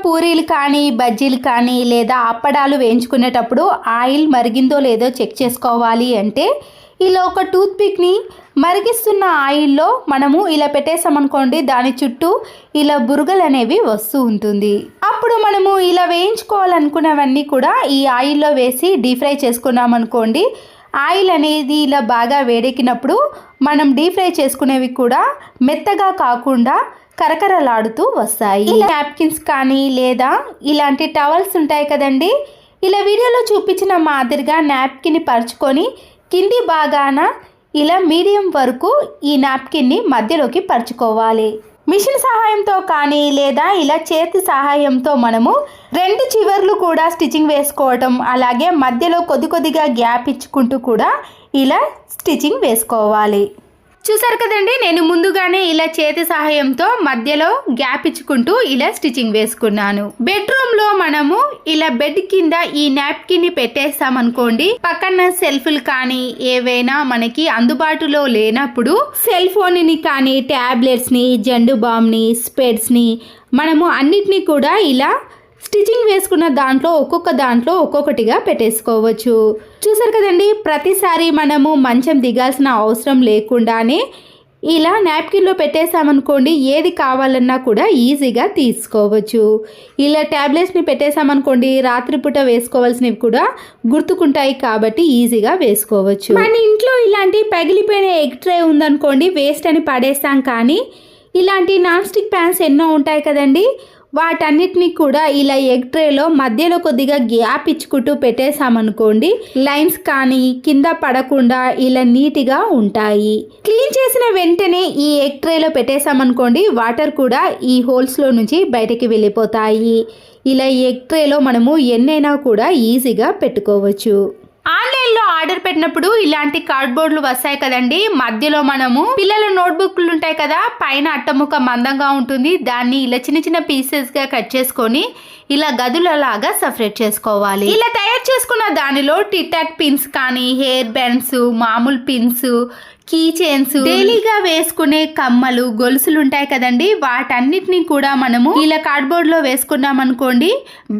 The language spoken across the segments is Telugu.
పూరీలు కానీ బజ్జీలు కానీ లేదా అప్పడాలు వేయించుకునేటప్పుడు ఆయిల్ మరిగిందో లేదో చెక్ చేసుకోవాలి అంటే ఇలా ఒక టూత్ పిక్ని మరిగిస్తున్న ఆయిల్లో మనము ఇలా పెట్టేసామనుకోండి, దాని చుట్టూ ఇలా బురుగలు అనేవి వస్తూ ఉంటుంది. అప్పుడు మనము ఇలా వేయించుకోవాలనుకున్నవన్నీ కూడా ఈ ఆయిల్లో వేసి డీప్ ఫ్రై చేసుకున్నాం అనుకోండి, ఆయిల్ అనేది ఇలా బాగా వేడెక్కినప్పుడు మనం డీప్ ఫ్రై చేసుకునేవి కూడా మెత్తగా కాకుండా కరకరలాడుతూ వస్తాయి. నాప్కిన్స్ కానీ లేదా ఇలాంటి టవల్స్ ఉంటాయి కదండి, ఇలా వీడియోలో చూపించిన మాదిరిగా నాప్కిన్ని పరుచుకొని కింది భాగాన ఇలా మీడియం వరకు ఈ నాప్కిన్ని మధ్యలోకి పరుచుకోవాలి. మిషన్ సహాయంతో కానీ లేదా ఇలా చేతి సహాయంతో మనము రెండు చివర్లు కూడా స్టిచ్చింగ్ వేసుకోవటం, అలాగే మధ్యలో కొద్దిగా గ్యాప్ ఇచ్చుకుంటూ కూడా ఇలా స్టిచ్చింగ్ వేసుకోవాలి. చూసారు కదండి, నేను ముందుగానే ఇలా చేతి సహాయంతో మధ్యలో గ్యాప్ ఇచ్చుకుంటూ ఇలా స్టిచ్చింగ్ వేసుకున్నాను. బెడ్రూమ్లో మనము ఇలా బెడ్ కింద ఈ నాప్కిన్ని పెట్టేస్తామనుకోండి, పక్కన సెల్ఫ్లు కానీ ఏవైనా మనకి అందుబాటులో లేనప్పుడు సెల్ ఫోన్ని కానీ ట్యాబ్లెట్స్ని, జండు బామ్ని, స్పెడ్స్ని మనము అన్నిటినీ కూడా ఇలా స్టిచ్చింగ్ వేసుకున్న దాంట్లో ఒక్కొక్కటిగా పెట్టేసుకోవచ్చు. చూసారు కదండి, ప్రతిసారి మనము మంచం దిగాల్సిన అవసరం లేకుండానే ఇలా నాప్కిన్లో పెట్టేసామనుకోండి, ఏది కావాలన్నా కూడా ఈజీగా తీసుకోవచ్చు. ఇలా ట్యాబ్లెట్స్ని పెట్టేసామనుకోండి, రాత్రిపూట వేసుకోవాల్సినవి కూడా గుర్తుకుంటాయి కాబట్టి ఈజీగా వేసుకోవచ్చు. మన ఇంట్లో ఇలాంటి పగిలిపోయిన ఎగ్ ట్రే ఉందనుకోండి, వేస్ట్ అని పడేస్తాం, కానీ ఇలాంటి నాన్ స్టిక్ ప్యాన్స్ ఎన్నో ఉంటాయి కదండి, వాటన్నిటిని కూడా ఇలా ఎగ్ ట్రేలో మధ్యలో కొద్దిగా గ్యాప్ ఇచ్చుకుంటూ పెట్టేసామనుకోండి, లైన్స్ కానీ కింద పడకుండా ఇలా నీట్గా ఉంటాయి. క్లీన్ చేసిన వెంటనే ఈ ఎగ్ ట్రేలో పెట్టేసామనుకోండి, వాటర్ కూడా ఈ హోల్స్లో నుంచి బయటకి వెళ్ళిపోతాయి. ఇలా ఎగ్ ట్రేలో మనము ఎన్నైనా కూడా ఈజీగా పెట్టుకోవచ్చు. ఆన్లైన్లో ఆర్డర్ పెట్టినప్పుడు ఇలాంటి కార్డ్బోర్డ్లు వస్తాయి కదండి, మధ్యలో మనము పిల్లల నోట్బుక్లు ఉంటాయి కదా, పైన అట్టముక్క మందంగా ఉంటుంది, దాన్ని ఇలా చిన్న పీసెస్గా కట్ చేసుకొని ఇలా గదులలాగా సపరేట్ చేసుకోవాలి. ఇలా తయారు చేసుకున్న దానిలో టిటాక్ పిన్స్ కానీ, హెయిర్ బ్యాండ్స్, మామూలు పిన్స్, కీ చైన్స్, డైలీగా వేసుకునే కమ్మలు, గొలుసులు ఉంటాయి కదండి, వాటన్నిటిని కూడా మనము ఇలా కార్డ్బోర్డ్ లో వేసుకున్నాం అనుకోండి,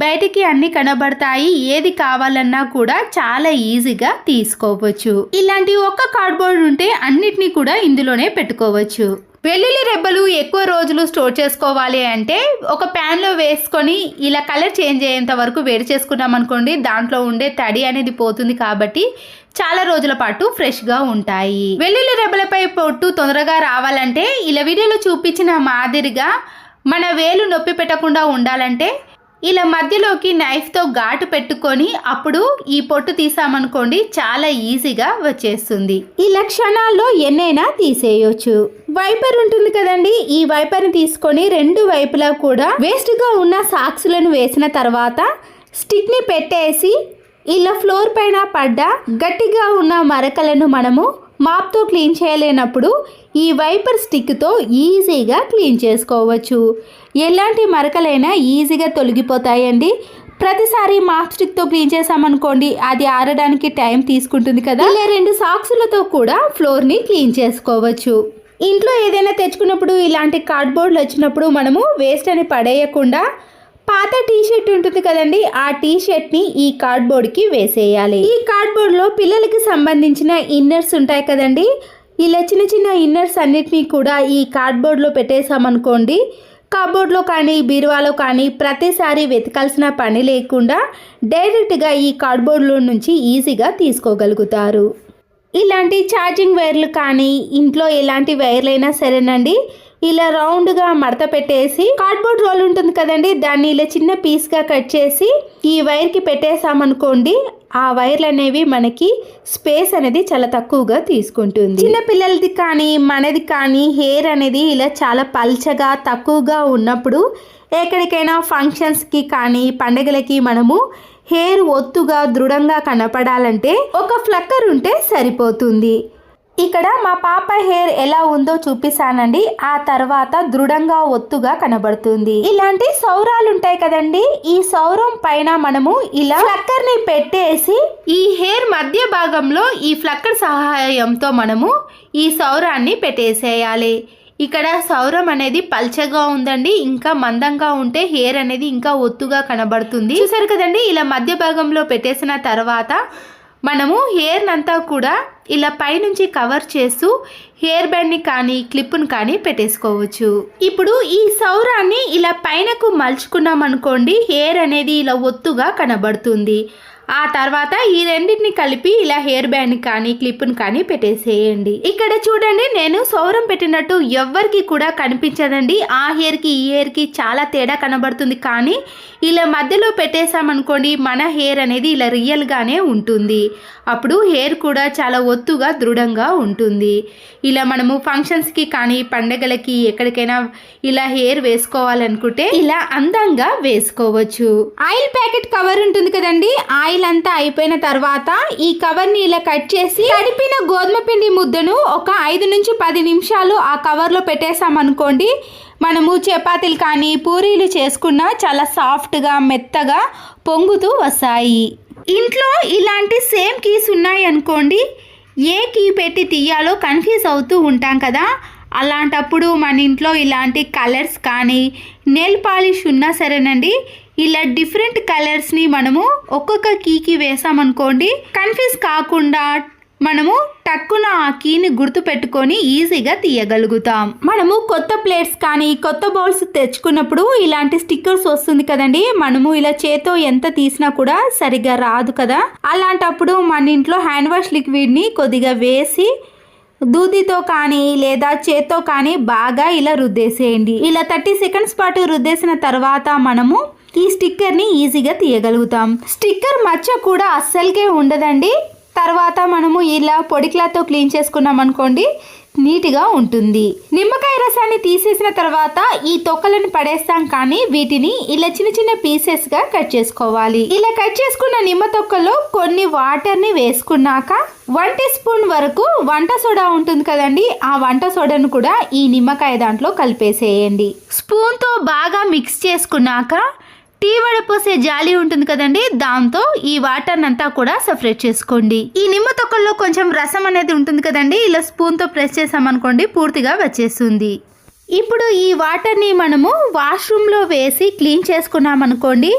బయటికి అన్ని కనబడతాయి. ఏది కావాలన్నా కూడా చాలా ఈజీగా తీసుకోవచ్చు. ఇలాంటి ఒక్క కార్డ్బోర్డ్ ఉంటే అన్నిటినీ కూడా ఇందులోనే పెట్టుకోవచ్చు. వెల్లుల్లి రెబ్బలు ఎక్కువ రోజులు స్టోర్ చేసుకోవాలి అంటే ఒక ప్యాన్లో వేసుకొని ఇలా కలర్ చేంజ్ అయ్యేంత వరకు వేడి చేసుకున్నాం అనుకోండి, దాంట్లో ఉండే తడి అనేది పోతుంది కాబట్టి చాలా రోజుల పాటు ఫ్రెష్గా ఉంటాయి. వెల్లుల్లి రెబ్బలపై పొట్టు తొందరగా రావాలంటే ఇలా వీడియోలో చూపించిన మాదిరిగా మన వేలు నొప్పి పెట్టకుండా ఉండాలంటే ఇలా మధ్యలోకి నైఫ్తో ఘాటు పెట్టుకొని అప్పుడు ఈ పొట్టు తీసామనుకోండి, చాలా ఈజీగా వచ్చేస్తుంది. ఇలా క్షణాల్లో ఎన్నైనా తీసేయొచ్చు. వైపర్ ఉంటుంది కదండి, ఈ వైపర్ని తీసుకొని రెండు వైపులా కూడా వేస్ట్గా ఉన్న సాక్స్లను వేసిన తర్వాత స్టిక్ని పెట్టేసి ఇలా ఫ్లోర్ పైన పడ్డ గట్టిగా ఉన్న మరకలను మనము మాప్తో క్లీన్ చేయలేనప్పుడు ఈ వైపర్ స్టిక్తో ఈజీగా క్లీన్ చేసుకోవచ్చు. ఎలాంటి మరకలైనా ఈజీగా తొలగిపోతాయండి. ప్రతిసారి మాప్ స్టిక్తో క్లీన్ చేసామనుకోండి, అది ఆరడానికి టైం తీసుకుంటుంది కదా. ఇలా రెండు సాక్సులతో కూడా ఫ్లోర్ని క్లీన్ చేసుకోవచ్చు. ఇంట్లో ఏదైనా తెచ్చుకున్నప్పుడు ఇలాంటి కార్డ్బోర్డ్లు వచ్చినప్పుడు మనము వేస్ట్ అని పడేయకుండా పాత టీషర్ట్ ఉంటుంది కదండి, ఆ టీషర్ట్ని ఈ కార్డ్బోర్డ్కి వేసేయాలి. ఈ కార్డ్బోర్డ్లో పిల్లలకి సంబంధించిన ఇన్నర్స్ ఉంటాయి కదండి, ఇలా చిన్న ఇన్నర్స్ అన్నిటినీ కూడా ఈ కార్డ్బోర్డ్లో పెట్టేసామనుకోండి, కబోర్డ్లో కానీ బీరువాలో కానీ ప్రతిసారి వెతకాల్సిన పని లేకుండా డైరెక్ట్గా ఈ కార్డ్బోర్డ్లో నుంచి ఈజీగా తీసుకోగలుగుతారు. ఇలాంటి ఛార్జింగ్ వైర్లు కానీ ఇంట్లో ఎలాంటి వైర్లైనా సరేనండి, ఇలా రౌండ్గా మడత పెట్టేసి కార్డ్బోర్డ్ రోల్ ఉంటుంది కదండి, దాన్ని ఇలా చిన్న పీస్గా కట్ చేసి ఈ వైర్కి పెట్టేసామనుకోండి, ఆ వైర్లు అనేవి మనకి స్పేస్ అనేది చాలా తక్కువగా తీసుకుంటుంది. చిన్న పిల్లలది కానీ మనది కానీ హెయిర్ అనేది ఇలా చాలా పల్చగా తక్కువగా ఉన్నప్పుడు ఎక్కడికైనా ఫంక్షన్స్కి కానీ పండగలకి మనము హెయిర్ ఒత్తుగా దృఢంగా కనపడాలంటే ఒక ఫ్లక్కర్ ఉంటే సరిపోతుంది. ఇక్కడ మా పాప హెయిర్ ఎలా ఉందో చూపిస్తానండి, ఆ తర్వాత దృఢంగా ఒత్తుగా కనబడుతుంది. ఇలాంటి సౌరాలు ఉంటాయి కదండి, ఈ సౌరం పైన మనము ఇలా ఫ్లక్కర్ ని పెట్టేసి ఈ హెయిర్ మధ్య భాగంలో ఈ ఫ్లక్కర్ సహాయంతో మనము ఈ సౌరాన్ని పెట్టేసేయాలి. ఇక్కడ సౌరం అనేది పల్చగా ఉందండి, ఇంకా మందంగా ఉంటే హెయిర్ అనేది ఇంకా ఒత్తుగా కనబడుతుంది. చూసారు కదండి, ఇలా మధ్య భాగంలో పెట్టేసిన తర్వాత మనము హెయిర్ అంతా కూడా ఇలా పైనుంచి కవర్ చేస్తూ హెయిర్ బ్యాండ్ని కానీ క్లిప్ని కానీ పెట్టేసుకోవచ్చు. ఇప్పుడు ఈ సౌరాన్ని ఇలా పైనకు మలుచుకున్నాం అనుకోండి, హెయిర్ అనేది ఇలా ఒత్తుగా కనబడుతుంది. ఆ తర్వాత ఈ రెండింటిని కలిపి ఇలా హెయిర్ బ్యాండ్ కానీ క్లిప్ని కానీ పెట్టేసేయండి. ఇక్కడ చూడండి, నేను సౌరం పెట్టినట్టు ఎవ్వరికి కూడా కనిపించదండి. ఆ హెయిర్కి ఈ హెయిర్కి చాలా తేడా కనబడుతుంది. కానీ ఇలా మధ్యలో పెట్టేసామనుకోండి, మన హెయిర్ అనేది ఇలా రియల్గానే ఉంటుంది. అప్పుడు హెయిర్ కూడా చాలా ఒత్తుగా దృఢంగా ఉంటుంది. ఇలా మనము ఫంక్షన్స్కి కానీ పండగలకి ఎక్కడికైనా ఇలా హెయిర్ వేసుకోవాలనుకుంటే ఇలా అందంగా వేసుకోవచ్చు. ఆయిల్ ప్యాకెట్ కవర్ ఉంటుంది కదండి, ఆయిల్ అంతా అయిపోయిన తర్వాత ఈ కవర్ని ఇలా కట్ చేసి తడిపిన గోధుమ పిండి ముద్దను ఒక 5 నుంచి 10 నిమిషాలు ఆ కవర్లో పెట్టేసామనుకోండి, మనము చపాతీలు కానీ పూరీలు చేసుకున్నా చాలా సాఫ్ట్గా మెత్తగా పొంగుతూ వస్తాయి. ఇంట్లో ఇలాంటి సేమ్ కీస్ ఉన్నాయి అనుకోండి, ఏ కీ పెట్టి తీయాలో కన్ఫ్యూజ్ అవుతూ ఉంటాం కదా. అలాంటప్పుడు మన ఇంట్లో ఇలాంటి కలర్స్ కానీ నెయిల్ పాలిష్ ఉన్నా సరేనండి, ఇలా డిఫరెంట్ కలర్స్ని మనము ఒక్కొక్క కీకి వేసామనుకోండి, కన్ఫ్యూజ్ కాకుండా మనము టక్కున ఆ కీని గుర్తు పెట్టుకొని ఈజీగా తీయగలుగుతాం. మనము కొత్త ప్లేట్స్ కానీ కొత్త బౌల్స్ తెచ్చుకున్నప్పుడు ఇలాంటి స్టిక్కర్స్ వస్తుంది కదండి, మనము ఇలా చేత్తో ఎంత తీసినా కూడా సరిగ్గా రాదు కదా. అలాంటప్పుడు మన ఇంట్లో హ్యాండ్ వాష్ లిక్విడ్ని కొద్దిగా వేసి దూదితో కానీ లేదా చేత్తో కానీ బాగా ఇలా రుద్దేసేయండి. ఇలా 30 సెకండ్స్ పాటు రుద్దేసిన తర్వాత మనము ఈ స్టిక్కర్ని ఈజీగా తీయగలుగుతాం. స్టిక్కర్ మచ్చ కూడా అస్సలకే ఉండదండి. తర్వాత మనము ఇలా పొడి క్లాత్తో క్లీన్ చేసుకున్నాం అనుకోండి, నీట్గా ఉంటుంది. నిమ్మకాయ రసాన్ని తీసేసిన తర్వాత ఈ తొక్కలను పడేస్తాం, కానీ వీటిని ఇలా చిన్న చిన్న పీసెస్గా కట్ చేసుకోవాలి. ఇలా కట్ చేసుకున్న నిమ్మ తొక్కలో కొన్ని వాటర్ని వేసుకున్నాక 1 టీ స్పూన్ వరకు వంట సోడా ఉంటుంది కదండి, ఆ వంట సోడాను కూడా ఈ నిమ్మకాయ దాంట్లో కలిపేసేయండి. స్పూన్తో బాగా మిక్స్ చేసుకున్నాక టీ వడపోసే జాలి ఉంటుంది కదండి, దాంతో ఈ వాటర్ అంతా కూడా సపరేట్ చేసుకోండి. ఈ నిమ్మ తొక్కల్లో కొంచెం రసం అనేది ఉంటుంది కదండి, ఇలా స్పూన్తో ప్రెస్ చేసామనుకోండి పూర్తిగా వచ్చేస్తుంది. ఇప్పుడు ఈ వాటర్ని మనము వాష్రూమ్లో వేసి క్లీన్ చేసుకున్నామనుకోండి,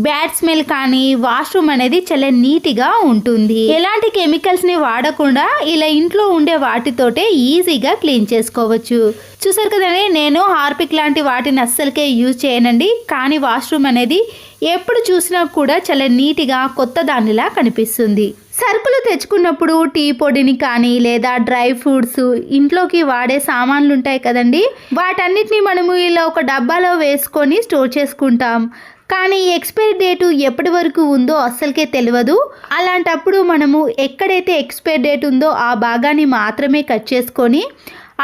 బ్యాడ్ స్మెల్ కానీ వాష్రూమ్ అనేది చాలా నీట్గా ఉంటుంది. ఎలాంటి కెమికల్స్ని వాడకుండా ఇలా ఇంట్లో ఉండే వాటితోటే ఈజీగా క్లీన్ చేసుకోవచ్చు. చూసారు కదండి, నేను హార్పిక్ లాంటి వాటిని అస్సలకే యూజ్ చేయనండి, కానీ వాష్రూమ్ అనేది ఎప్పుడు చూసినా కూడా చాలా నీట్గా కొత్త దానిలా కనిపిస్తుంది. సరుకులు తెచ్చుకున్నప్పుడు టీ పొడిని కానీ లేదా డ్రై ఫ్రూట్స్, ఇంట్లోకి వాడే సామాన్లు ఉంటాయి కదండి, వాటన్నిటిని మనము ఇలా ఒక డబ్బాలో వేసుకొని స్టోర్ చేసుకుంటాం. కానీ ఎక్స్పైరీ డేటు ఎప్పటి వరకు ఉందో అస్సలకే తెలియదు. అలాంటప్పుడు మనము ఎక్కడైతే ఎక్స్పైరీ డేట్ ఉందో ఆ భాగాన్ని మాత్రమే కట్ చేసుకొని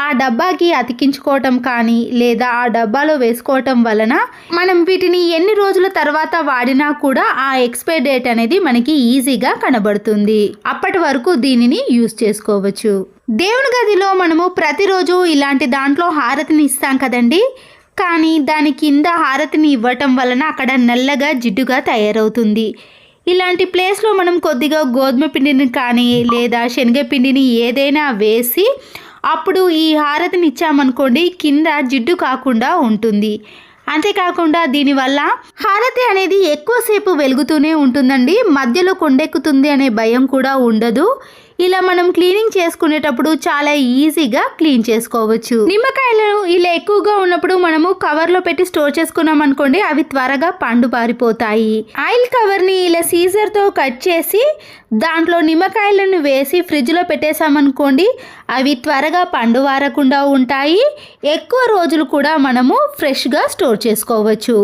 ఆ డబ్బాకి అతికించుకోవటం కానీ లేదా ఆ డబ్బాలో వేసుకోవటం వలన మనం వీటిని ఎన్ని రోజుల తర్వాత వాడినా కూడా ఆ ఎక్స్పైరీ డేట్ అనేది మనకి ఈజీగా కనబడుతుంది. అప్పటి వరకు దీనిని యూజ్ చేసుకోవచ్చు. దేవుని గదిలో మనము ప్రతిరోజు ఇలాంటి దాంట్లో హారతిని ఇస్తాం కదండి, కానీ దాని కింద హారతిని ఇవ్వటం వలన అక్కడ నల్లగా జిడ్డుగా తయారవుతుంది. ఇలాంటి ప్లేస్లో మనం కొద్దిగా గోధుమ పిండిని కానీ లేదా శనగపిండిని ఏదైనా వేసి అప్పుడు ఈ హారతిని ఇచ్చామనుకోండి, కింద జిడ్డు కాకుండా ఉంటుంది. అంతేకాకుండా దీనివల్ల హారతి అనేది ఎక్కువసేపు వెలుగుతూనే ఉంటుందండి, మధ్యలో కొండెక్కుతుంది అనే భయం కూడా ఉండదు. ఇలా మనం క్లీనింగ్ చేసుకునేటప్పుడు చాలా ఈజీగా క్లీన్ చేసుకోవచ్చు. నిమ్మకాయలు ఇలా ఎక్కువగా ఉన్నప్పుడు మనము కవర్లో పెట్టి స్టోర్ చేసుకున్నాం అనుకోండి, అవి త్వరగా పండు పారిపోతాయి. ఆయిల్ కవర్ని ఇలా సీజర్తో కట్ చేసి దాంట్లో నిమ్మకాయలను వేసి ఫ్రిడ్జ్లో పెట్టేసామనుకోండి, అవి త్వరగా పండు వారకుండా ఉంటాయి. ఎక్కువ రోజులు కూడా మనము ఫ్రెష్గా స్టోర్ చేసుకోవచ్చు.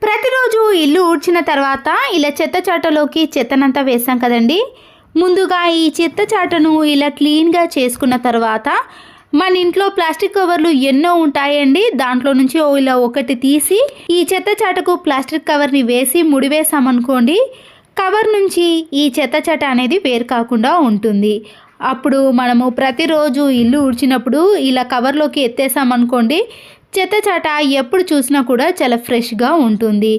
ప్రతిరోజు ఇల్లు ఊడ్చిన తర్వాత ఇలా చెత్త చాటలోకి చెత్తనంతా వేసాం కదండి, ముందుగా ఈ చెత్త చాటను ఇలా క్లీన్గా చేసుకున్న తర్వాత మన ఇంట్లో ప్లాస్టిక్ కవర్లు ఎన్నో ఉంటాయండి, దాంట్లో నుంచి ఇలా ఒకటి తీసి ఈ చెత్త చాటకు ప్లాస్టిక్ కవర్ని వేసి ముడివేసామనుకోండి, కవర్ నుంచి ఈ చెత్త చాట అనేది వేరు కాకుండా ఉంటుంది. అప్పుడు మనము ప్రతిరోజు ఇల్లు ఊడ్చినప్పుడు ఇలా కవర్లోకి ఎత్తేసామనుకోండి, చెత్త చాట ఎప్పుడు చూసినా కూడా చాలా ఫ్రెష్గా ఉంటుంది.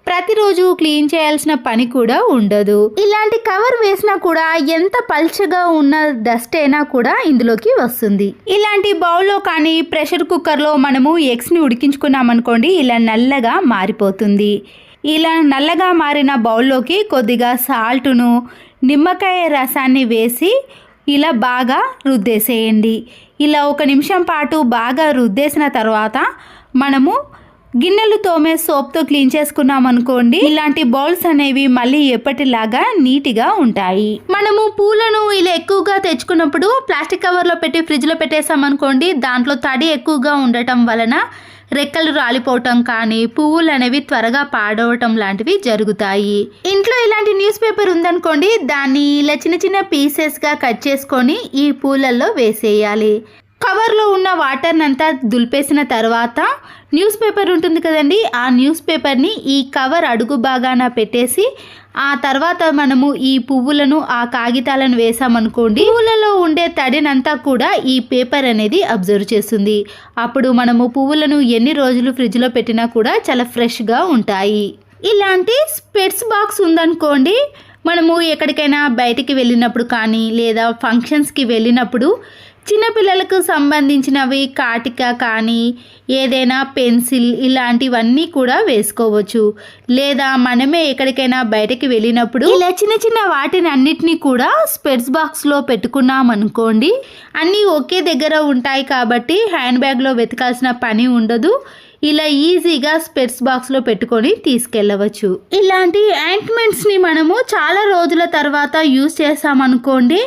ప్రతిరోజు క్లీన్ చేయాల్సిన పని కూడా ఉండదు. ఇలాంటి కవర్ వేసినా కూడా ఎంత పల్చగా ఉన్న డస్ట్ అయినా కూడా ఇందులోకి వస్తుంది. ఇలాంటి బౌల్లో కానీ ప్రెషర్ కుక్కర్లో మనము ఎగ్స్ని ఉడికించుకున్నామనుకోండి, ఇలా నల్లగా మారిపోతుంది. ఇలా నల్లగా మారిన బౌల్లోకి కొద్దిగా సాల్టును, నిమ్మకాయ రసాన్ని వేసి ఇలా బాగా రుద్దేసేయండి. ఇలా 1 నిమిషం పాటు బాగా రుద్దేసిన తర్వాత మనము గిన్నెలు తోమే సోప్తో క్లీన్ చేసుకున్నాం అనుకోండి, ఇలాంటి బౌల్స్ అనేవి మళ్ళీ ఎప్పటిలాగా నీట్గా ఉంటాయి. మనము పూలను ఇలా ఎక్కువగా తెచ్చుకున్నప్పుడు ప్లాస్టిక్ కవర్లో పెట్టి ఫ్రిడ్జ్లో పెట్టేసామనుకోండి, దాంట్లో తడి ఎక్కువగా ఉండటం వలన రెక్కలు రాలిపోవటం కానీ పువ్వులు అనేవి త్వరగా పాడవటం లాంటివి జరుగుతాయి. ఇంట్లో ఇలాంటి న్యూస్ పేపర్ ఉందనుకోండి, దాన్ని ఇలా చిన్న చిన్న పీసెస్గా కట్ చేసుకొని ఈ పూలల్లో వేసేయాలి. కవర్లో ఉన్న వాటర్ని అంతా దులిపేసిన తర్వాత న్యూస్ పేపర్ ఉంటుంది కదండి, ఆ న్యూస్ పేపర్ని ఈ కవర్ అడుగు భాగాన పెట్టేసి ఆ తర్వాత మనము ఈ పువ్వులను, ఆ కాగితాలను వేసామనుకోండి, పువ్వులలో ఉండే తడినంతా కూడా ఈ పేపర్ అనేది అబ్జర్వ్ చేస్తుంది. అప్పుడు మనము పువ్వులను ఎన్ని రోజులు ఫ్రిడ్జ్లో పెట్టినా కూడా చాలా ఫ్రెష్గా ఉంటాయి. ఇలాంటి స్పెట్స్ బాక్స్ ఉందనుకోండి, మనము ఎక్కడికైనా బయటికి వెళ్ళినప్పుడు కానీ లేదా ఫంక్షన్స్కి వెళ్ళినప్పుడు చిన్నపిల్లలకు సంబంధించినవి కాటిక కానీ ఏదైనా పెన్సిల్ ఇలాంటివన్నీ కూడా వేసుకోవచ్చు. లేదా మనమే ఎక్కడికైనా బయటకి వెళ్ళినప్పుడు ఇలా చిన్న చిన్న వాటిని అన్నిటినీ కూడా స్పెట్స్ బాక్స్లో పెట్టుకున్నాం అనుకోండి, అన్నీ ఒకే దగ్గర ఉంటాయి కాబట్టి హ్యాండ్ బ్యాగ్లో వెతకాల్సిన పని ఉండదు. ఇలా ఈజీగా స్పెట్స్ బాక్స్లో పెట్టుకొని తీసుకెళ్ళవచ్చు. ఇలాంటి ఆయింట్మెంట్స్ని మనము చాలా రోజుల తర్వాత యూజ్ చేసామనుకోండి,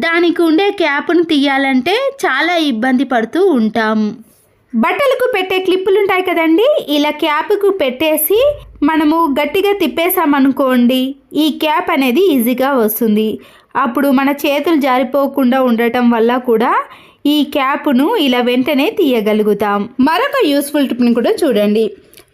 దానికి ఉండే క్యాప్ను తీయాలంటే చాలా ఇబ్బంది పడుతూ ఉంటాం. బట్టలకు పెట్టే క్లిప్పులు ఉంటాయి కదండి, ఇలా క్యాప్కు పెట్టేసి మనము గట్టిగా తిప్పేసామనుకోండి, ఈ క్యాప్ అనేది ఈజీగా వస్తుంది. అప్పుడు మన చేతులు జారిపోకుండా ఉండటం వల్ల కూడా ఈ క్యాప్ను ఇలా వెంటనే తీయగలుగుతాం. మరొక యూస్ఫుల్ టిప్ని కూడా చూడండి.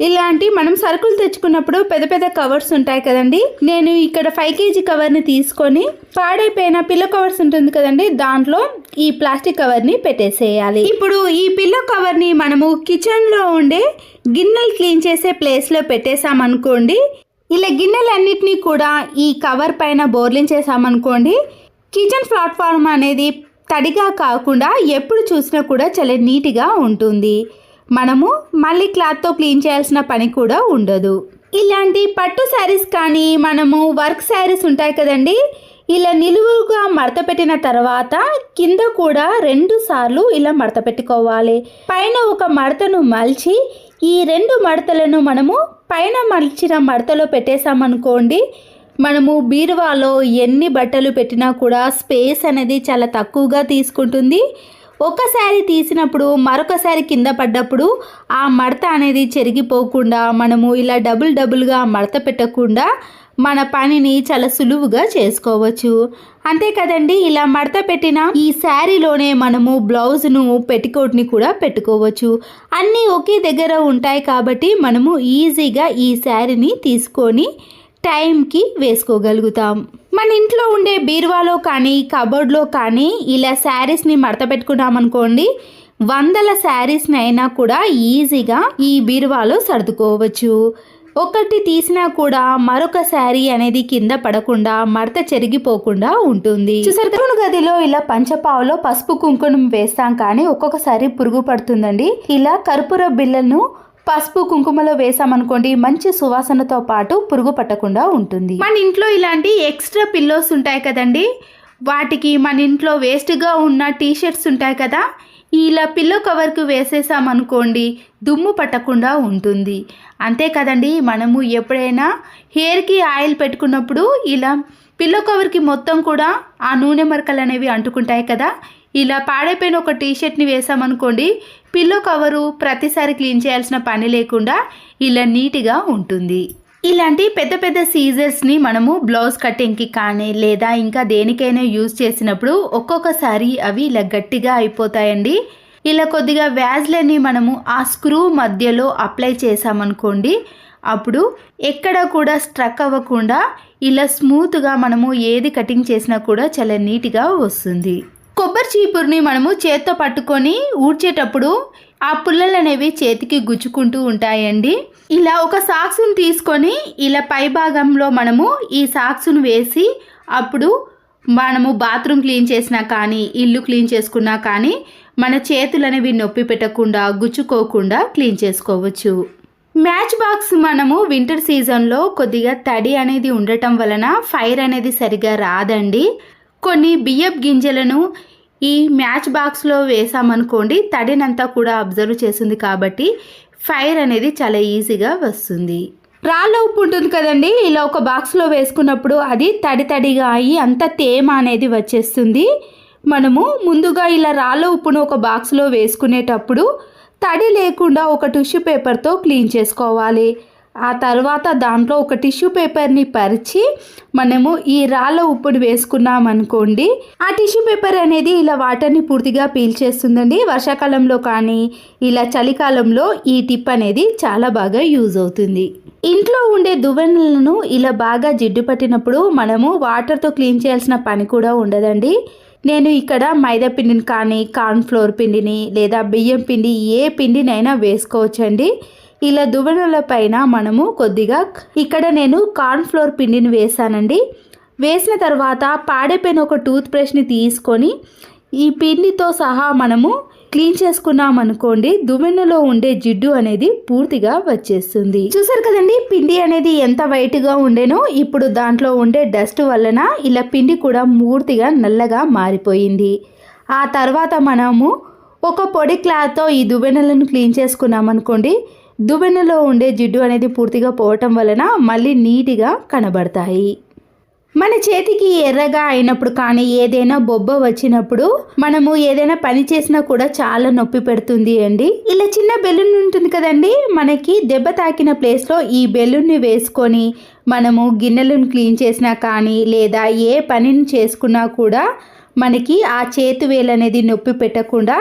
ఇలాంటి మనం సరుకులు తెచ్చుకున్నప్పుడు పెద్ద పెద్ద కవర్స్ ఉంటాయి కదండి, నేను ఇక్కడ 5 kg కవర్ని తీసుకొని పాడైపోయిన పిల్లో కవర్స్ ఉంటుంది కదండి, దాంట్లో ఈ ప్లాస్టిక్ కవర్ని పెట్టేసేయాలి. ఇప్పుడు ఈ పిల్లో కవర్ని మనము కిచెన్లో ఉండే గిన్నెలు క్లీన్ చేసే ప్లేస్లో పెట్టేసామనుకోండి, ఇలా గిన్నెలన్నిటినీ కూడా ఈ కవర్ పైన బోర్లించేసామనుకోండి, కిచెన్ ప్లాట్ఫామ్ అనేది తడిగా కాకుండా ఎప్పుడు చూసినా కూడా చాలా నీట్గా ఉంటుంది. మనము మళ్ళీ క్లాత్తో క్లీన్ చేయాల్సిన పని కూడా ఉండదు. ఇలాంటి పట్టు శారీస్ కానీ మనము వర్క్ శారీస్ ఉంటాయి కదండి, ఇలా నిలువుగా మడత పెట్టిన తర్వాత కింద కూడా 2 సార్లు ఇలా మడత పెట్టుకోవాలి. పైన ఒక మడతను మలిచి ఈ 2 మడతలను మనము పైన మలిచిన మడతలో పెట్టేసామనుకోండి, మనము బీరువాలో ఎన్ని బట్టలు పెట్టినా కూడా స్పేస్ అనేది చాలా తక్కువగా తీసుకుంటుంది. ఒకసారి తీసినప్పుడు మరొకసారి కింద పడ్డప్పుడు ఆ మడత అనేది చెరిగిపోకుండా మనము ఇలా డబుల్గా మడత పెట్టకుండా మన పనిని చాలా సులువుగా చేసుకోవచ్చు. అంతే కదండి, ఇలా మడత పెట్టిన ఈ శారీలోనే మనము బ్లౌజ్ను, పెట్టికోట్ని కూడా పెట్టుకోవచ్చు. అన్నీ ఒకే దగ్గర ఉంటాయి కాబట్టి మనము ఈజీగా ఈ శారీని తీసుకొని టైంకి వేసుకోగలుగుతాం. మన ఇంట్లో ఉండే బీరువాలో కానీ కబోర్డ్లో కానీ ఇలా శారీస్ని మడత పెట్టుకున్నామనుకోండి, 100 శారీస్ని అయినా కూడా ఈజీగా ఈ బీరువాలో సర్దుకోవచ్చు. ఒకటి తీసినా కూడా మరొక శారీ అనేది కింద పడకుండా మడత చెరిగిపోకుండా ఉంటుంది. చూసారు, గదిలో ఇలా పంచపావులో పసుపు కుంకుమ వేస్తాం కానీ ఒక్కొక్కసారి పురుగు పడుతుందండి. ఇలా కర్పూర బిళ్ళను పసుపు కుంకుమలో వేసామనుకోండి, మంచి సువాసనతో పాటు పురుగు పట్టకుండా ఉంటుంది. మన ఇంట్లో ఇలాంటి ఎక్స్ట్రా పిల్లోస్ ఉంటాయి కదండి, వాటికి మన ఇంట్లో వేస్ట్గా ఉన్న టీషర్ట్స్ ఉంటాయి కదా, ఇలా పిల్లో కవర్కు వేసేసామనుకోండి దుమ్ము పట్టకుండా ఉంటుంది. అంతే కదండి, మనము ఎప్పుడైనా హెయిర్కి ఆయిల్ పెట్టుకున్నప్పుడు ఇలా పిల్లో కవర్కి మొత్తం కూడా ఆ నూనె మరకలు అనేవి అంటుకుంటాయి కదా, ఇలా పాడైపోయిన ఒక టీషర్ట్ని వేసామనుకోండి, పిల్లో కవరు ప్రతిసారి క్లీన్ చేయాల్సిన పని లేకుండా ఇలా నీట్గా ఉంటుంది. ఇలాంటి పెద్ద పెద్ద సీజర్స్ని మనము బ్లౌజ్ కటింగ్కి కానీ లేదా ఇంకా దేనికైనా యూజ్ చేసినప్పుడు ఒక్కొక్కసారి అవి ఇలా గట్టిగా అయిపోతాయండి. ఇలా కొద్దిగా వ్యాజ్లని మనము ఆ స్క్రూ మధ్యలో అప్లై చేసామనుకోండి, అప్పుడు ఎక్కడ కూడా స్ట్రక్ అవ్వకుండా ఇలా స్మూత్గా మనము ఏది కటింగ్ చేసినా కూడా చాలా నీట్గా వస్తుంది. కొబ్బరి చీపురుని మనము చేత్తో పట్టుకొని ఊడ్చేటప్పుడు ఆ పుల్లలు అనేవి చేతికి గుచ్చుకుంటూ ఉంటాయండి. ఇలా ఒక సాక్స్ను తీసుకొని ఇలా పై భాగంలో మనము ఈ సాక్స్ను వేసి అప్పుడు మనము బాత్రూమ్ క్లీన్ చేసినా కానీ ఇల్లు క్లీన్ చేసుకున్నా కానీ మన చేతులు అనేవి నొప్పి పెట్టకుండా గుచ్చుకోకుండా క్లీన్ చేసుకోవచ్చు. మ్యాచ్ బాక్స్ మనము వింటర్ సీజన్లో కొద్దిగా తడి అనేది ఉండటం వలన ఫైర్ అనేది సరిగా రాదండి. కొన్ని బియ్యపు గింజలను ఈ మ్యాచ్ బాక్స్లో వేసామనుకోండి తడినంతా కూడా అబ్జర్వ్ చేస్తుంది కాబట్టి ఫైర్ అనేది చాలా ఈజీగా వస్తుంది. రాళ్ళ ఉప్పు ఉంటుంది కదండి, ఇలా ఒక బాక్స్లో వేసుకున్నప్పుడు అది తడి తడిగా అయ్యి అంత తేమ అనేది వచ్చేస్తుంది. మనము ముందుగా ఇలా రాళ్ళ ఉప్పును ఒక బాక్స్లో వేసుకునేటప్పుడు తడి లేకుండా ఒక టిష్యూ పేపర్తో క్లీన్ చేసుకోవాలి. ఆ తర్వాత దాంట్లో ఒక టిష్యూ పేపర్ని పరిచి మనము ఈ రాళ్ళ ఉప్పుని వేసుకున్నామనుకోండి ఆ టిష్యూ పేపర్ అనేది ఇలా వాటర్ని పూర్తిగా పీల్చేస్తుందండి. వర్షాకాలంలో కానీ ఇలా చలికాలంలో ఈ టిప్ అనేది చాలా బాగా యూజ్ అవుతుంది. ఇంట్లో ఉండే దువ్వెనలను ఇలా బాగా జిడ్డు పట్టినప్పుడు మనము వాటర్తో క్లీన్ చేయాల్సిన పని కూడా ఉండదండి. నేను ఇక్కడ మైదా పిండిని కానీ కార్న్ఫ్లోర్ పిండిని లేదా బియ్యం పిండి ఏ పిండినైనా వేసుకోవచ్చండి. ఇలా దువ్వెనల పైన మనము కొద్దిగా ఇక్కడ నేను కార్న్ఫ్లోర్ పిండిని వేసానండి. వేసిన తర్వాత పాడైపోయిన ఒక టూత్ బ్రష్ని తీసుకొని ఈ పిండితో సహా మనము క్లీన్ చేసుకున్నామనుకోండి దువ్వెనలో ఉండే జిడ్డు అనేది పూర్తిగా వచ్చేస్తుంది. చూసారు కదండి పిండి అనేది ఎంత వైట్గా ఉండేనో ఇప్పుడు దాంట్లో ఉండే డస్ట్ వలన ఇలా పిండి కూడా పూర్తిగా నల్లగా మారిపోయింది. ఆ తర్వాత మనము ఒక పొడి క్లాత్తో ఈ దువ్వెనలను క్లీన్ చేసుకున్నామనుకోండి దువ్వెనలో ఉండే జిడ్డు అనేది పూర్తిగా పోవటం వలన మళ్ళీ నీట్గా కనబడతాయి. మన చేతికి ఎర్రగా అయినప్పుడు కానీ ఏదైనా బొబ్బ వచ్చినప్పుడు మనము ఏదైనా పని చేసినా కూడా చాలా నొప్పి పెడుతుంది అండి. ఇలా చిన్న బెలూన్ ఉంటుంది కదండి, మనకి దెబ్బ తాకిన ప్లేస్లో ఈ బెలూన్ని వేసుకొని మనము గిన్నెలను క్లీన్ చేసినా కానీ లేదా ఏ పనిని చేసుకున్నా కూడా మనకి ఆ చేతి వేలు అనేది నొప్పి పెట్టకుండా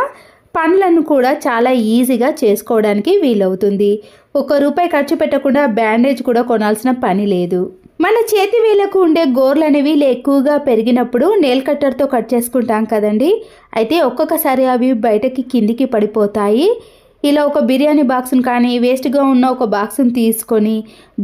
పనులను కూడా చాలా ఈజీగా చేసుకోవడానికి వీలవుతుంది. ₹1 ఖర్చు పెట్టకుండా బ్యాండేజ్ కూడా కొనాల్సిన పని లేదు. మన చేతి వేలకు ఉండే గోర్లు అనేవి ఎక్కువగా పెరిగినప్పుడు నెయిల్ కట్టర్తో కట్ చేసుకుంటాం కదండి, అయితే ఒక్కొక్కసారి అవి బయటకి కిందికి పడిపోతాయి. ఇలా ఒక బిర్యానీ బాక్స్ని కానీ వేస్ట్గా ఉన్న ఒక బాక్స్ని తీసుకొని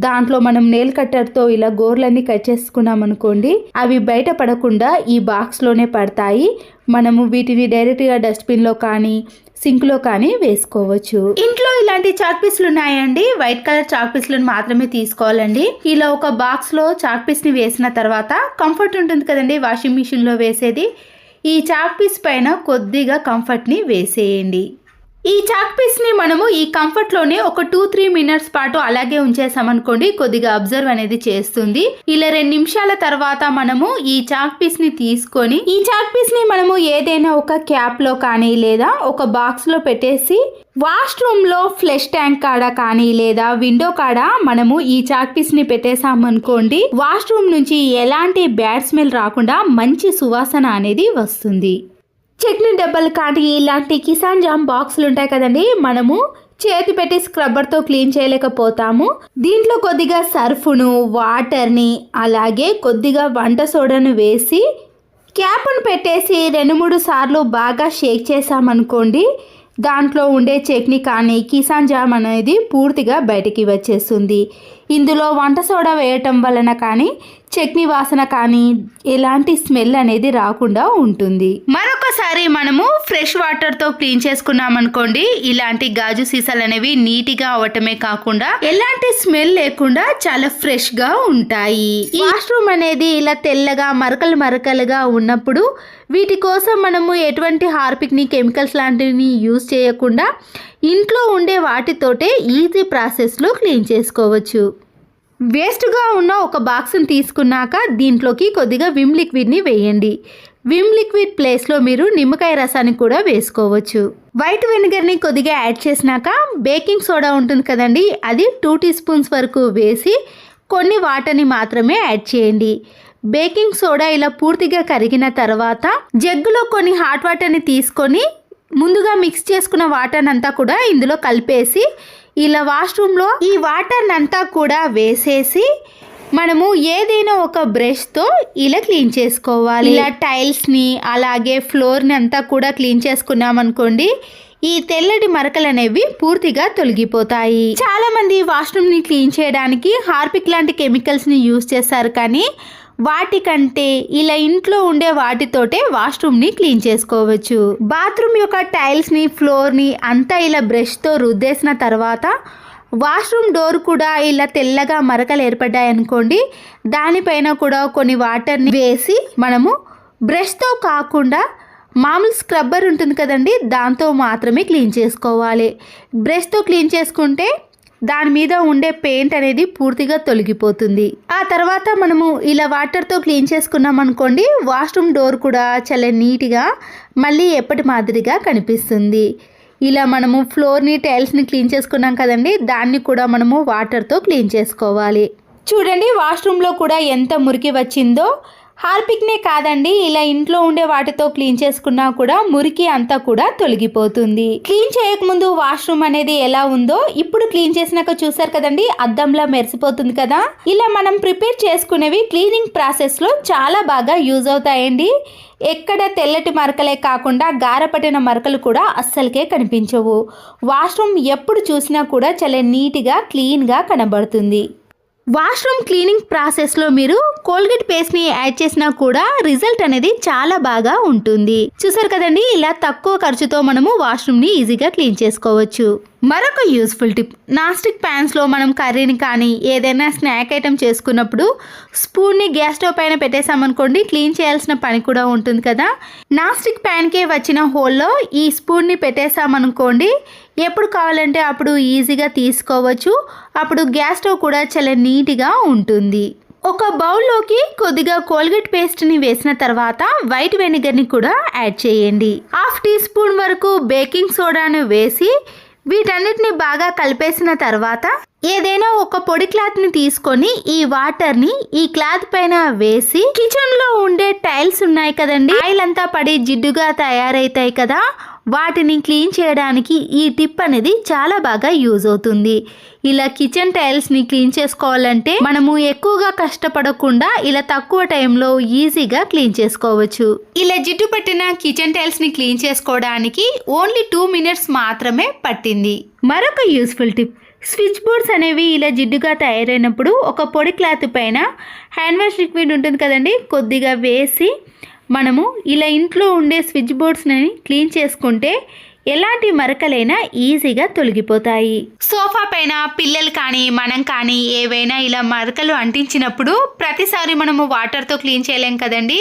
దాంట్లో మనం నెయిల్ కట్టర్తో ఇలా గోర్లన్నీ కట్ చేసుకున్నాం అనుకోండి అవి బయట పడకుండా ఈ బాక్స్లోనే పడతాయి. మనము వీటిని డైరెక్ట్గా డస్ట్బిన్లో కానీ సింక్లో కానీ వేసుకోవచ్చు. ఇంట్లో ఇలాంటి చాక్ పీస్లు ఉన్నాయండి, వైట్ కలర్ చాక్ పీస్లను మాత్రమే తీసుకోవాలండి. ఇలా ఒక బాక్స్లో చాక్ పీస్ని వేసిన తర్వాత కంఫర్ట్ ఉంటుంది కదండి వాషింగ్ మిషన్లో వేసేది, ఈ చాక్ పీస్ పైన కొద్దిగా కంఫర్ట్ని వేసేయండి. ఈ చాక్ పీస్ని మనము ఈ కంఫర్ట్లోనే ఒక 2-3 మినిట్స్ పాటు అలాగే ఉంచేసామనుకోండి కొద్దిగా అబ్జర్వ్ అనేది చేస్తుంది. ఇలా 2 నిమిషాల తర్వాత మనము ఈ చాక్ పీస్ని తీసుకొని ఈ చాక్ పీస్ని మనము ఏదైనా ఒక క్యాప్లో కానీ లేదా ఒక బాక్స్లో పెట్టేసి వాష్రూమ్లో ఫ్లష్ ట్యాంక్ కాడ కానీ లేదా విండో కాడ మనము ఈ చాక్ పీస్ని పెట్టేసామనుకోండి వాష్రూమ్ నుంచి ఎలాంటి బ్యాడ్ స్మెల్ రాకుండా మంచి సువాసన అనేది వస్తుంది. చట్నీ డబ్బాలు కానీ ఇలాంటి కిసాన్ జామ్ బాక్సులు ఉంటాయి కదండి, మనము చేతి పెట్టి స్క్రబ్బర్తో క్లీన్ చేయలేకపోతాము. దీంట్లో కొద్దిగా సర్ఫును వాటర్ని అలాగే కొద్దిగా వంట సోడాను వేసి క్యాప్ను పెట్టేసి 2-3 సార్లు బాగా షేక్ చేసామనుకోండి దాంట్లో ఉండే చట్నీ కానీ కిసాన్ జామ్ అనేది పూర్తిగా బయటికి వచ్చేస్తుంది. ఇందులో వంట సోడా వేయటం వలన కానీ చట్నీ వాసన కానీ ఎలాంటి స్మెల్ అనేది రాకుండా ఉంటుంది. మరొకసారి మనము ఫ్రెష్ వాటర్తో క్లీన్ చేసుకున్నామనుకోండి ఇలాంటి గాజు సీసాలు అనేవి నీట్గా అవటమే కాకుండా ఎలాంటి స్మెల్ లేకుండా చాలా ఫ్రెష్గా ఉంటాయి. వాష్రూమ్ అనేది ఇలా తెల్లగా మరకలు మరకలుగా ఉన్నప్పుడు వీటి కోసం మనము ఎటువంటి హార్పిక్ని కెమికల్స్ లాంటివి యూజ్ చేయకుండా ఇంట్లో ఉండే వాటితోటే ఈజీ ప్రాసెస్లో క్లీన్ చేసుకోవచ్చు. వేస్ట్గా ఉన్న ఒక బాక్స్ని తీసుకున్నాక దీంట్లోకి కొద్దిగా విమ్ లిక్విడ్ని వేయండి. విమ్ లిక్విడ్ ప్లేస్లో మీరు నిమ్మకాయ రసాన్ని కూడా వేసుకోవచ్చు. వైట్ వెనిగర్ని కొద్దిగా యాడ్ చేసినాక బేకింగ్ సోడా ఉంటుంది కదండి, అది 2 టీ స్పూన్స్ వరకు వేసి కొన్ని వాటర్ని మాత్రమే యాడ్ చేయండి. బేకింగ్ సోడా ఇలా పూర్తిగా కరిగిన తర్వాత జగ్గులో కొన్ని హాట్ వాటర్ని తీసుకొని ముందుగా మిక్స్ చేసుకున్న వాటర్ అంతా కూడా ఇందులో కలిపేసి ఇలా వాష్రూమ్లో ఈ వాటర్ అంతా కూడా వేసేసి మనము ఏదైనా ఒక బ్రష్తో ఇలా క్లీన్ చేసుకోవాలి. ఇలా టైల్స్ని అలాగే ఫ్లోర్ని అంతా కూడా క్లీన్ చేసుకున్నామనుకోండి ఈ తెల్లటి మరకలు అనేవి పూర్తిగా తొలగిపోతాయి. చాలా మంది వాష్రూమ్ ని క్లీన్ చేయడానికి హార్పిక్ లాంటి కెమికల్స్ ని యూజ్ చేస్తారు, కానీ వాటికంటే ఇలా ఇంట్లో ఉండే వాటితోటే వాష్రూమ్ ని క్లీన్ చేసుకోవచ్చు. బాత్రూమ్ యొక్క టైల్స్ ని, ఫ్లోర్ ని అంతా ఇలా బ్రష్ తో రుద్దేసిన తర్వాత వాష్రూమ్ డోర్ కూడా ఇలా తెల్లగా మరకలు ఏర్పడ్డాయి అనుకోండి, దానిపైన కూడా కొన్ని వాటర్ని వేసి మనము బ్రష్తో కాకుండా మామూలు స్క్రబ్బర్ ఉంటుంది కదండి, దాంతో మాత్రమే క్లీన్ చేసుకోవాలి. బ్రష్తో క్లీన్ చేసుకుంటే దాని మీద ఉండే పెయింట్ అనేది పూర్తిగా తొలగిపోతుంది. ఆ తర్వాత మనము ఇలా వాటర్తో క్లీన్ చేసుకున్నాం అనుకోండి, వాష్రూమ్ డోర్ కూడా చాలా నీట్గా మళ్ళీ ఎప్పటి మాదిరిగా కనిపిస్తుంది. ఇలా మనము ఫ్లోర్ని, టైల్స్ని క్లీన్ చేసుకున్నాం కదండి, దాన్ని కూడా మనము వాటర్తో క్లీన్ చేసుకోవాలి. చూడండి వాష్రూమ్లో కూడా ఎంత మురికి వచ్చిందో. హార్పిక్నే కాదండి, ఇలా ఇంట్లో ఉండే వాటితో క్లీన్ చేసుకున్నా కూడా మురికి అంతా కూడా తొలగిపోతుంది. క్లీన్ చేయకముందు వాష్రూమ్ అనేది ఎలా ఉందో ఇప్పుడు క్లీన్ చేసినాక చూసారు కదండి, అద్దంలా మెరిసిపోతుంది కదా. ఇలా మనం ప్రిపేర్ చేసుకునేవి క్లీనింగ్ ప్రాసెస్లో చాలా బాగా యూజ్ అవుతాయండి. ఎక్కడ తెల్లటి మరకలే కాకుండా గారపట్టిన మరకలు కూడా అస్సలకే కనిపించవు. వాష్రూమ్ ఎప్పుడు చూసినా కూడా చాలా నీట్గా క్లీన్గా కనబడుతుంది. వాష్రూమ్ క్లీనింగ్ ప్రాసెస్లో మీరు కోల్గేట్ పేస్ట్ని యాడ్ చేసినా కూడా రిజల్ట్ అనేది చాలా బాగా ఉంటుంది. చూసారు కదండి, ఇలా తక్కువ ఖర్చుతో మనము వాష్రూమ్ని ఈజీగా క్లీన్ చేసుకోవచ్చు. మరొక యూస్ఫుల్ టిప్, నాన్ స్టిక్ ప్యాన్స్లో మనం కర్రీని కానీ ఏదైనా స్నాక్ ఐటెం చేసుకున్నప్పుడు స్పూన్ని గ్యాస్ స్టవ్ పైన పెట్టేసామనుకోండి, క్లీన్ చేయాల్సిన పని కూడా ఉంటుంది కదా. నాన్ స్టిక్ ప్యాన్కే వచ్చిన హోల్లో ఈ స్పూన్ని పెట్టేసామనుకోండి, ఎప్పుడు కావాలంటే అప్పుడు ఈజీగా తీసుకోవచ్చు. అప్పుడు గ్యాస్ స్టవ్ కూడా చాలా నీట్గా ఉంటుంది. ఒక బౌల్లోకి కొద్దిగా కోల్గేట్ పేస్ట్ని వేసిన తర్వాత వైట్ వెనిగర్ని కూడా యాడ్ చేయండి. 1/2 టీ స్పూన్ వరకు బేకింగ్ సోడాను వేసి వీటన్నిటిని బాగా కలిపేసిన తర్వాత ఏదైనా ఒక పొడి క్లాత్ని తీసుకొని ఈ వాటర్ని ఈ క్లాత్ పైన వేసి కిచెన్లో ఉండే టైల్స్ ఉన్నాయి కదండి, ఆయిల్ అంతా పడి జిడ్డుగా తయారైతాయి కదా, వాటిని క్లీన్ చేయడానికి ఈ టిప్ అనేది చాలా బాగా యూజ్ అవుతుంది. ఇలా కిచెన్ టైల్స్ని క్లీన్ చేసుకోవాలంటే మనము ఎక్కువగా కష్టపడకుండా ఇలా తక్కువ టైంలో ఈజీగా క్లీన్ చేసుకోవచ్చు. ఇలా జిడ్డు పట్టిన కిచెన్ టైల్స్ని క్లీన్ చేసుకోవడానికి ఓన్లీ 2 minutes మాత్రమే పట్టింది. మరొక యూస్ఫుల్ టిప్, స్విచ్ బోర్డ్స్ అనేవి ఇలా జిడ్డుగా తయారైనప్పుడు ఒక పొడి క్లాత్ పైన హ్యాండ్ వాష్ లిక్విడ్ ఉంటుంది కదండి, కొద్దిగా వేసి మనము ఇలా ఇంట్లో ఉండే స్విచ్ బోర్డ్స్ని క్లీన్ చేసుకుంటే ఎలాంటి మరకలైనా ఈజీగా తొలగిపోతాయి. సోఫా పైన పిల్లలు కానీ మనం కానీ ఏవైనా ఇలా మరకలు అంటించినప్పుడు ప్రతిసారి మనము వాటర్తో క్లీన్ చేయలేం కదండి.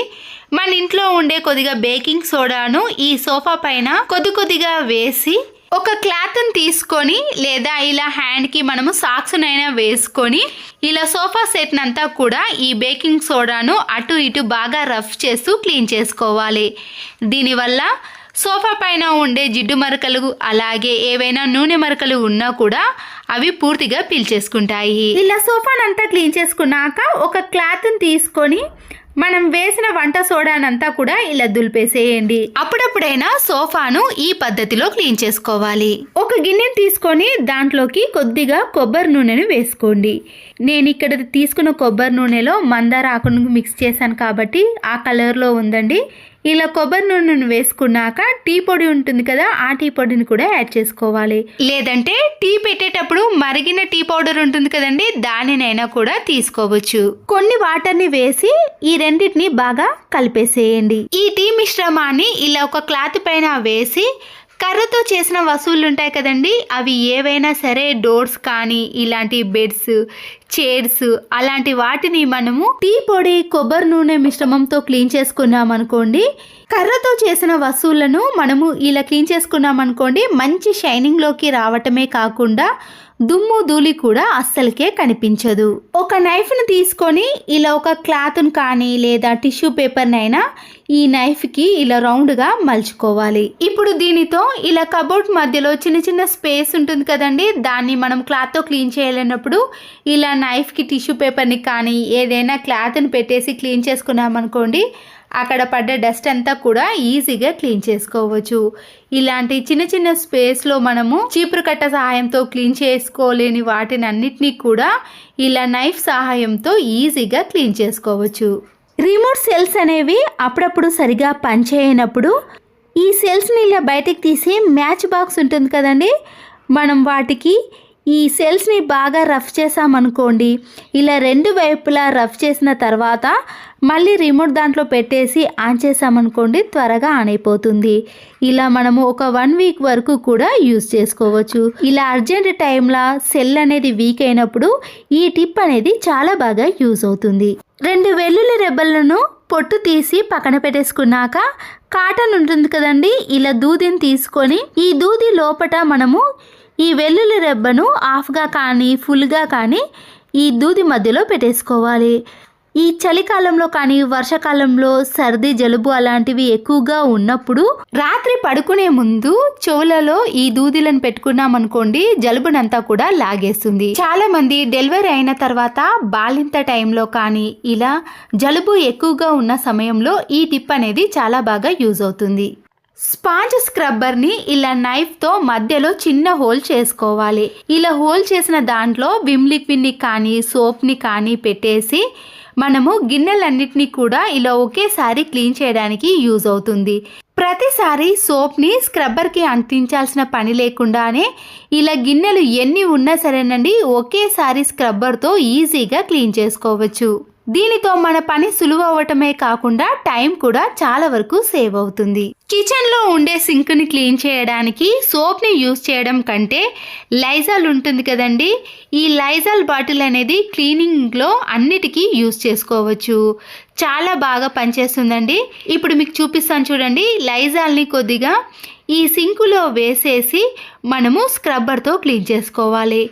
మన ఇంట్లో ఉండే కొద్దిగా బేకింగ్ సోడాను ఈ సోఫా పైన కొద్దిగా వేసి ఒక క్లాత్ని తీసుకొని లేదా ఇలా హ్యాండ్కి మనము సాక్స్నైనా వేసుకొని ఇలా సోఫా సెట్నంతా కూడా ఈ బేకింగ్ సోడాను అటు ఇటు బాగా రఫ్ చేస్తూ క్లీన్ చేసుకోవాలి. దీనివల్ల సోఫా పైన ఉండే జిడ్డు మరకలు అలాగే ఏవైనా నూనె మరకలు ఉన్నా కూడా అవి పూర్తిగా పీల్చేసుకుంటాయి. ఇలా సోఫానంతా క్లీన్ చేసుకున్నాక ఒక క్లాత్ని తీసుకొని మనం వేసిన వంట సోడానంతా కూడా ఇలా దులిపేసేయండి. అప్పుడప్పుడైనా సోఫాను ఈ పద్ధతిలో క్లీన్ చేసుకోవాలి. ఒక గిన్నెని తీసుకొని దాంట్లోకి కొద్దిగా కొబ్బరి నూనెను వేసుకోండి. నేను ఇక్కడ తీసుకున్న కొబ్బరి నూనెలో మందార ఆకును మిక్స్ చేశాను కాబట్టి ఆ కలర్లో ఉందండి. ఇలా కొబ్బరి నూనెను వేసుకున్నాక టీ పొడి ఉంటుంది కదా, ఆ టీ పొడిని కూడా యాడ్ చేసుకోవాలి. లేదంటే టీ పెట్టేటప్పుడు మరిగిన టీ పౌడర్ ఉంటుంది కదండి, దానినైనా కూడా తీసుకోవచ్చు. కొన్ని వాటర్ని వేసి ఈ రెండింటిని బాగా కలిపేసేయండి. ఈ టీ మిశ్రమాన్ని ఇలా ఒక క్లాత్ పైన వేసి కర్రతో చేసిన వస్తువులు ఉంటాయి కదండి, అవి ఏవైనా సరే డోర్స్ కానీ ఇలాంటి బెడ్స్, చైర్స్ అలాంటి వాటిని మనము టీ పొడి కొబ్బరి నూనె మిశ్రమంతో క్లీన్ చేసుకున్నాం అనుకోండి, కర్రతో చేసిన వస్తువులను మనము ఇలా క్లీన్ చేసుకున్నాం అనుకోండి, మంచి షైనింగ్లోకి రావటమే కాకుండా దుమ్ము ధూళి కూడా అస్సలకే కనిపించదు. ఒక నైఫ్ను తీసుకొని ఇలా ఒక క్లాత్ను కానీ లేదా టిష్యూ పేపర్నైనా ఈ నైఫ్కి ఇలా రౌండ్గా మలుచుకోవాలి. ఇప్పుడు దీనితో ఇలా కబోర్డ్ మధ్యలో చిన్న చిన్న స్పేస్ ఉంటుంది కదండి, దాన్ని మనం క్లాత్తో క్లీన్ చేయలేనప్పుడు ఇలా నైఫ్కి టిష్యూ పేపర్ని కానీ ఏదైనా క్లాత్ని పెట్టేసి క్లీన్ చేసుకున్నాం అనుకోండి, అక్కడ పడ్డ డస్ట్ అంతా కూడా ఈజీగా క్లీన్ చేసుకోవచ్చు. ఇలాంటి చిన్న చిన్న స్పేస్లో మనము చీపురు కట్ట సహాయంతో క్లీన్ చేసుకోలేని వాటిని అన్నిటినీ కూడా ఇలా నైఫ్ సహాయంతో ఈజీగా క్లీన్ చేసుకోవచ్చు. రిమోట్ సెల్స్ అనేవి అప్పుడప్పుడు సరిగా పనిచేయనప్పుడు ఈ సెల్స్ని ఇలా బయటికి తీసి మ్యాచ్ బాక్స్ ఉంటుంది కదండి, మనం వాటికి ఈ సెల్స్ని బాగా రఫ్ చేసామనుకోండి, ఇలా రెండు వైపులా రఫ్ చేసిన తర్వాత మళ్ళీ రిమోట్ దాంట్లో పెట్టేసి ఆన్ చేసామనుకోండి, త్వరగా ఆన్ అయిపోతుంది. ఇలా మనము ఒక 1 వీక్ వరకు కూడా యూజ్ చేసుకోవచ్చు. ఇలా అర్జెంట్ టైంలో సెల్ అనేది వీక్ అయినప్పుడు ఈ టిప్ అనేది చాలా బాగా యూజ్ అవుతుంది. 2 వెల్లుల్లి రెబ్బలను పొట్టు తీసి పక్కన పెట్టేసుకున్నాక కాటన్ ఉంటుంది కదండి, ఇలా దూదిని తీసుకొని ఈ దూది లోపట మనము ఈ వెల్లుల్లి రెబ్బను హాఫ్గా కానీ ఫుల్గా కానీ ఈ దూది మధ్యలో పెట్టేసుకోవాలి. ఈ చలికాలంలో కానీ వర్షాకాలంలో సర్ది జలుబు అలాంటివి ఎక్కువగా ఉన్నప్పుడు రాత్రి పడుకునే ముందు చెవులలో ఈ దూదిలను పెట్టుకున్నామనుకోండి, జలుబునంతా కూడా లాగేస్తుంది. చాలా మంది డెలివరీ అయిన తర్వాత బాలింత టైంలో కానీ ఇలా జలుబు ఎక్కువగా ఉన్న సమయంలో ఈ టిప్ అనేది చాలా బాగా యూజ్ అవుతుంది. స్పాంజ్ స్క్రబ్బర్ని ఇలా నైఫ్తో మధ్యలో చిన్న హోల్ చేసుకోవాలి. ఇలా హోల్ చేసిన దాంట్లో విమ్ లిక్విడ్ని కానీ సోప్ని కానీ పెట్టేసి మనము గిన్నెలన్నిటినీ కూడా ఇలా ఒకేసారి క్లీన్ చేయడానికి యూజ్ అవుతుంది. ప్రతిసారి సోప్ని స్క్రబ్బర్కి అంటించాల్సిన పని లేకుండానే ఇలా గిన్నెలు ఎన్ని ఉన్నా సరేనండి, ఒకేసారి స్క్రబ్బర్తో ఈజీగా క్లీన్ చేసుకోవచ్చు. దీనితో మన పని సులువు అవ్వటమే కాకుండా టైం కూడా చాలా వరకు సేవ్ అవుతుంది. కిచెన్లో ఉండే సింక్ని క్లీన్ చేయడానికి సోప్ని యూజ్ చేయడం కంటే లైజాల్ ఉంటుంది కదండి, ఈ లైజాల్ బాటిల్ అనేది క్లీనింగ్లో అన్నిటికీ యూజ్ చేసుకోవచ్చు. చాలా బాగా పనిచేస్తుందండి. ఇప్పుడు మీకు చూపిస్తాను చూడండి. లైజాల్ని కొద్దిగా ఈ సింకులో వేసేసి మనము స్క్రబ్బర్తో క్లీన్ చేసుకోవాలి.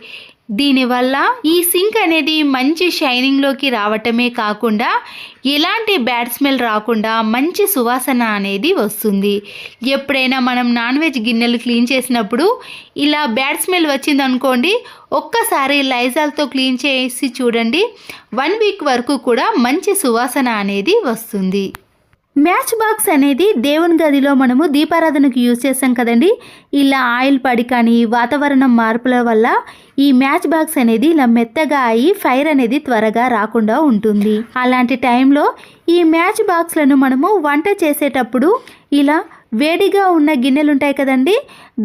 దీనివల్ల ఈ సింక్ అనేది మంచి షైనింగ్లోకి రావటమే కాకుండా ఎలాంటి బ్యాడ్ స్మెల్ రాకుండా మంచి సువాసన అనేది వస్తుంది. ఎప్పుడైనా మనం నాన్ వెజ్ గిన్నెలు క్లీన్ చేసినప్పుడు ఇలా బ్యాడ్ స్మెల్ వచ్చిందనుకోండి, ఒక్కసారి లైజాల్తో క్లీన్ చేసి చూడండి, 1 వీక్ వరకు కూడా మంచి సువాసన అనేది వస్తుంది. మ్యాచ్ బాక్స్ అనేది దేవుని గదిలో మనము దీపారాధనకు యూజ్ చేస్తాం కదండి. ఇలా ఆయిల్ పడి కానీ వాతావరణం మార్పుల వల్ల ఈ మ్యాచ్ బాక్స్ అనేది ఇలా మెత్తగా అయ్యి ఫైర్ అనేది త్వరగా రాకుండా ఉంటుంది. అలాంటి టైంలో ఈ మ్యాచ్ బాక్స్లను మనము వంట చేసేటప్పుడు ఇలా వేడిగా ఉన్న గిన్నెలు ఉంటాయి కదండి,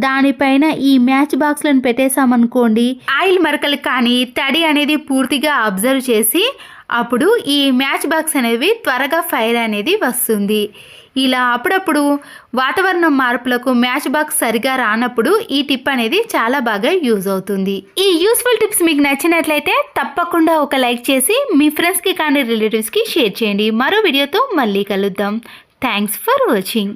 దానిపైన ఈ మ్యాచ్ బాక్స్లను పెట్టేసామనుకోండి, ఆయిల్ మరకలు కానీ తడి అనేది పూర్తిగా అబ్జర్వ్ చేసి అప్పుడు ఈ మ్యాచ్ బాక్స్ అనేవి త్వరగా ఫైర్ అనేది వస్తుంది. ఇలా అప్పుడప్పుడు వాతావరణం మార్పులకు మ్యాచ్ బాక్స్ సరిగా రానప్పుడు ఈ టిప్ అనేది చాలా బాగా యూజ్ అవుతుంది. ఈ యూస్ఫుల్ టిప్స్ మీకు నచ్చినట్లయితే తప్పకుండా ఒక లైక్ చేసి మీ ఫ్రెండ్స్కి కానీ రిలేటివ్స్కి షేర్ చేయండి. మరో వీడియోతో మళ్ళీ కలుద్దాం. Thanks for watching.